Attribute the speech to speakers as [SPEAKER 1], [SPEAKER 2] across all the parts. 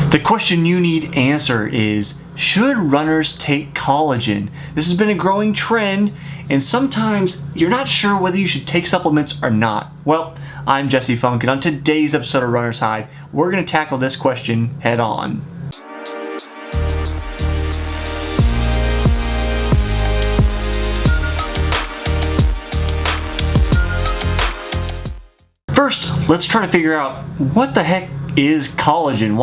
[SPEAKER 1] The question you need answered is, should runners take collagen? This has been a growing trend, and sometimes you're not sure whether you should take supplements or not. Well, I'm Jesse Funk, and on today's episode of Runner's High, we're going to tackle this question head on. First, let's try to figure out what the heck is collagen.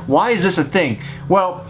[SPEAKER 1] Why is this a thing? Well,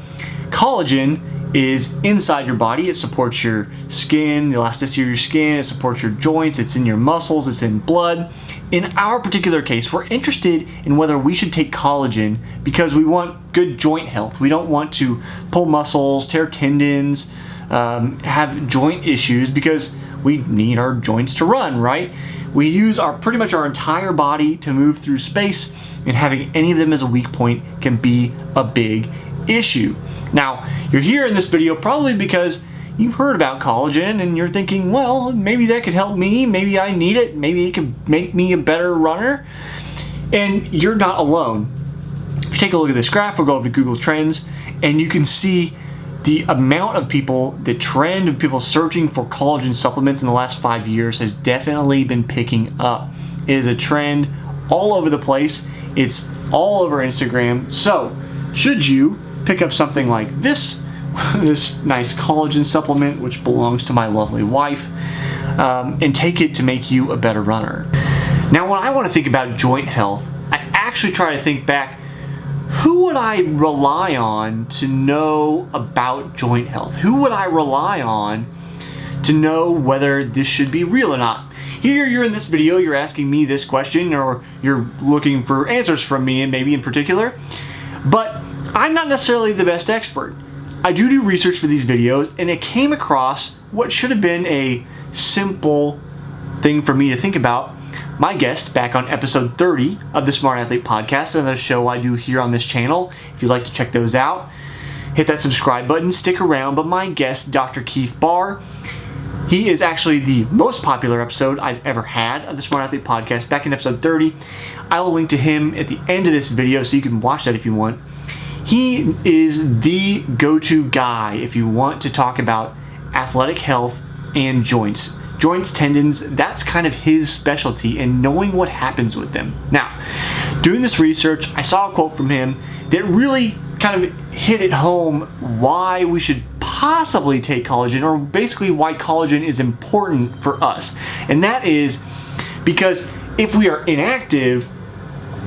[SPEAKER 1] collagen is inside your body. It supports your skin, the elasticity of your skin, it supports your joints, it's in your muscles, it's in blood. In our particular case, we're interested in whether we should take collagen because we want good joint health. We don't want to pull muscles, tear tendons, have joint issues because we need our joints to run, right? We use pretty much our entire body to move through space, and having any of them as a weak point can be a big issue. Now, you're here in this video probably because you've heard about collagen and you're thinking, well, maybe that could help me, maybe I need it, maybe it could make me a better runner. And you're not alone. If you take a look at this graph, we'll go over to Google Trends, and you can see the amount of people, the trend of people searching for collagen supplements in the last 5 years has definitely been picking up. It is a trend all over the place. It's all over Instagram. So, should you pick up something like this nice collagen supplement, which belongs to my lovely wife, and take it to make you a better runner? Now, when I want to think about joint health, I actually try to think back, who would I rely on to know about joint health? Who would I rely on to know whether this should be real or not? Here you're in this video, you're asking me this question, or you're looking for answers from me, and maybe in particular, but I'm not necessarily the best expert. I do research for these videos, and it came across what should have been a simple thing for me to think about. My guest back on episode 30 of the Smart Athlete Podcast, another show I do here on this channel. If you'd like to check those out, hit that subscribe button, stick around. But my guest, Dr. Keith Baar, he is actually the most popular episode I've ever had of the Smart Athlete Podcast, back in episode 30. I will link to him at the end of this video so you can watch that if you want. He is the go-to guy if you want to talk about athletic health and joints. Joints, tendons, that's kind of his specialty, and knowing what happens with them. Now, doing this research, I saw a quote from him that really kind of hit it home why we should possibly take collagen, or basically why collagen is important for us. And that is because if we are inactive,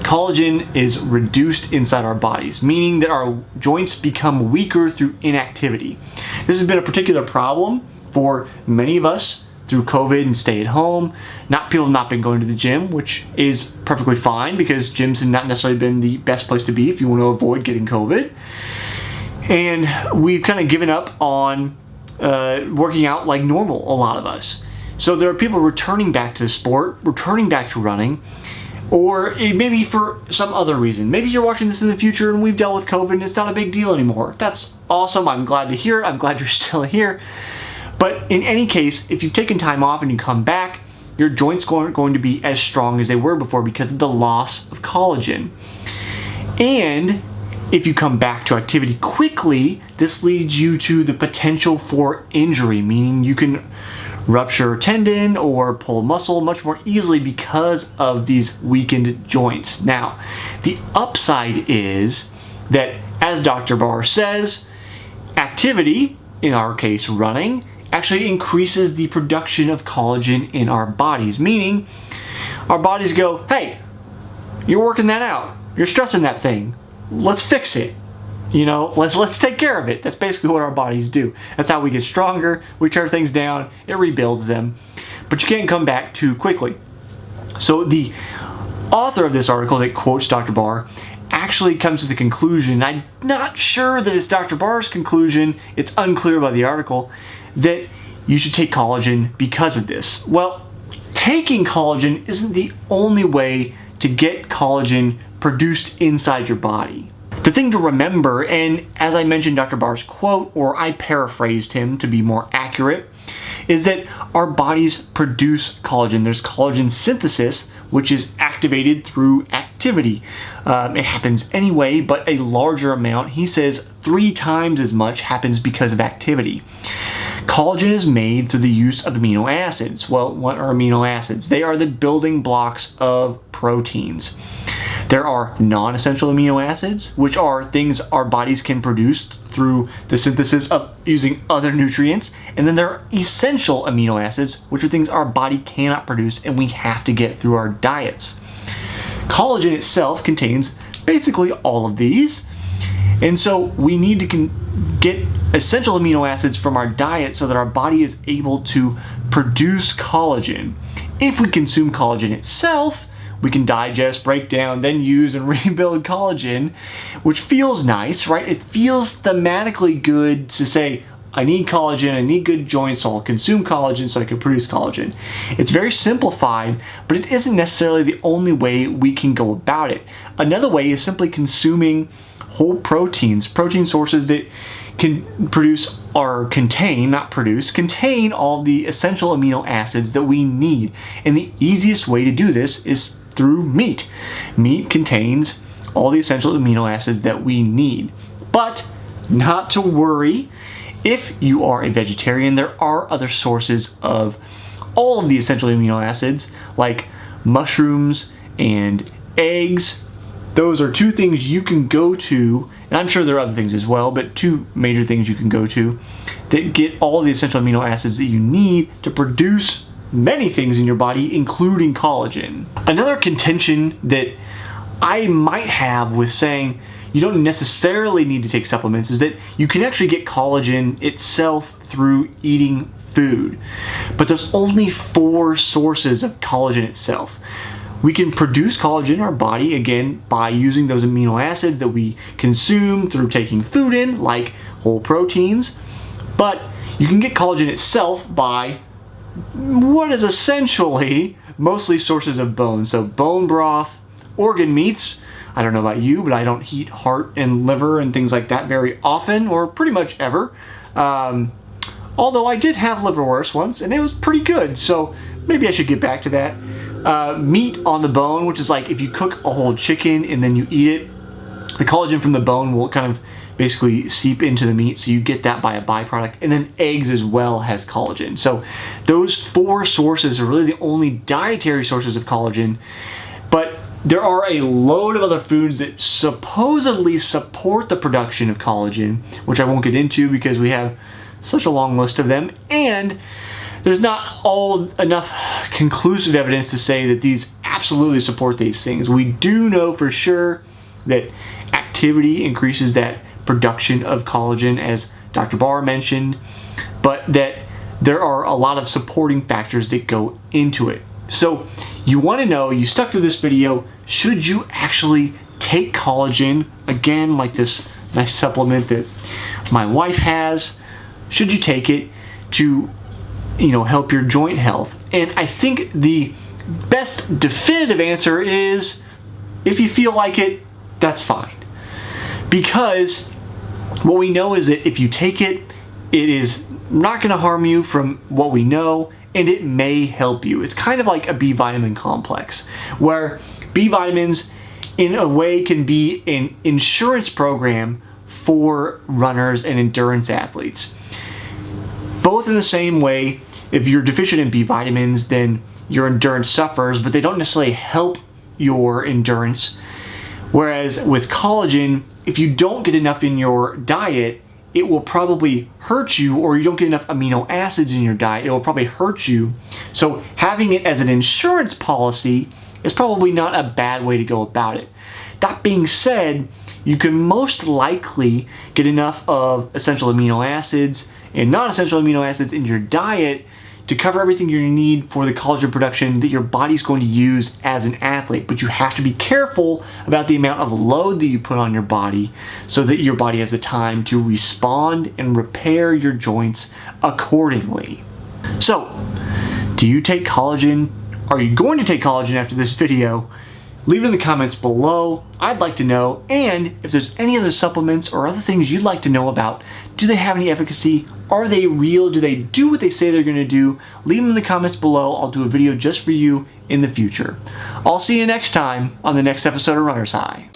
[SPEAKER 1] collagen is reduced inside our bodies, meaning that our joints become weaker through inactivity. This has been a particular problem for many of us through COVID and stay at home. People have not been going to the gym, which is perfectly fine because gyms have not necessarily been the best place to be if you want to avoid getting COVID. And we've kind of given up on working out like normal, a lot of us. So there are people returning back to the sport, returning back to running, or maybe for some other reason. Maybe you're watching this in the future and we've dealt with COVID and it's not a big deal anymore. That's awesome. I'm glad to hear it. I'm glad you're still here. But in any case, if you've taken time off and you come back, your joints aren't going to be as strong as they were before because of the loss of collagen. And if you come back to activity quickly, this leads you to the potential for injury, meaning you can rupture a tendon or pull a muscle much more easily because of these weakened joints. Now, the upside is that, as Dr. Baar says, activity, in our case running, actually increases the production of collagen in our bodies, meaning our bodies go, hey, you're working that out, you're stressing that thing, let's fix it. Let's take care of it. That's basically what our bodies do. That's how we get stronger. We tear things down, it rebuilds them. But you can't come back too quickly. So the author of this article that quotes Dr. Baar actually comes to the conclusion, I'm not sure that it's Dr. Baar's conclusion, it's unclear by the article, that you should take collagen because of this. Well, taking collagen isn't the only way to get collagen produced inside your body. The thing to remember, and as I mentioned Dr. Baar's quote, or I paraphrased him to be more accurate, is that our bodies produce collagen. There's collagen synthesis, which is activated through activity activity. It happens anyway, but a larger amount. He says 3 times as much happens because of activity. Collagen is made through the use of amino acids. Well, what are amino acids? They are the building blocks of proteins. There are non-essential amino acids, which are things our bodies can produce through the synthesis of using other nutrients. And then there are essential amino acids, which are things our body cannot produce and we have to get through our diets. Collagen itself contains basically all of these. And so we need to get essential amino acids from our diet so that our body is able to produce collagen. If we consume collagen itself, we can digest, break down, then use and rebuild collagen, which feels nice, right? It feels thematically good to say, I need collagen, I need good joints, so I'll consume collagen so I can produce collagen. It's very simplified, but it isn't necessarily the only way we can go about it. Another way is simply consuming whole proteins, protein sources that can produce or contain all the essential amino acids that we need. And the easiest way to do this is through meat. Meat contains all the essential amino acids that we need. But not to worry, if you are a vegetarian, there are other sources of all of the essential amino acids, like mushrooms and eggs. Those are 2 things you can go to, and I'm sure there are other things as well, but 2 major things you can go to that get all the essential amino acids that you need to produce many things in your body, including collagen. Another contention that I might have with saying you don't necessarily need to take supplements is that you can actually get collagen itself through eating food. But there's only 4 sources of collagen itself. We can produce collagen in our body, again, by using those amino acids that we consume through taking food in, like whole proteins. But you can get collagen itself by what is essentially mostly sources of bone. So bone broth, organ meats. I don't know about you, but I don't eat heart and liver and things like that very often, or pretty much ever. Although I did have liverwurst once, and it was pretty good, so maybe I should get back to that. Meat on the bone, which is like if you cook a whole chicken and then you eat it, the collagen from the bone will kind of basically seep into the meat, so you get that by a byproduct. And then eggs as well has collagen. So those 4 sources are really the only dietary sources of collagen, but there are a load of other foods that supposedly support the production of collagen, which I won't get into because we have such a long list of them, and there's not enough conclusive evidence to say that these absolutely support these things. We do know for sure that activity increases that production of collagen, as Dr. Barr mentioned, but that there are a lot of supporting factors that go into it. So you want to know, you stuck through this video, should you actually take collagen, again, like this nice supplement that my wife has? Should you take it to, help your joint health? And I think the best definitive answer is, if you feel like it, that's fine. Because what we know is that if you take it, it is not going to harm you from what we know, and it may help you. It's kind of like a B vitamin complex, where B vitamins in a way can be an insurance program for runners and endurance athletes. Both in the same way, if you're deficient in B vitamins, then your endurance suffers, but they don't necessarily help your endurance. Whereas with collagen, if you don't get enough in your diet, it will probably hurt you, or you don't get enough amino acids in your diet, it will probably hurt you. So having it as an insurance policy is probably not a bad way to go about it. That being said, you can most likely get enough of essential amino acids and non-essential amino acids in your diet to cover everything you need for the collagen production that your body's going to use as an athlete. But you have to be careful about the amount of load that you put on your body so that your body has the time to respond and repair your joints accordingly. So, do you take collagen? Are you going to take collagen after this video? Leave it in the comments below. I'd like to know. And if there's any other supplements or other things you'd like to know about, do they have any efficacy? Are they real? Do they do what they say they're going to do? Leave them in the comments below. I'll do a video just for you in the future. I'll see you next time on the next episode of Runner's High.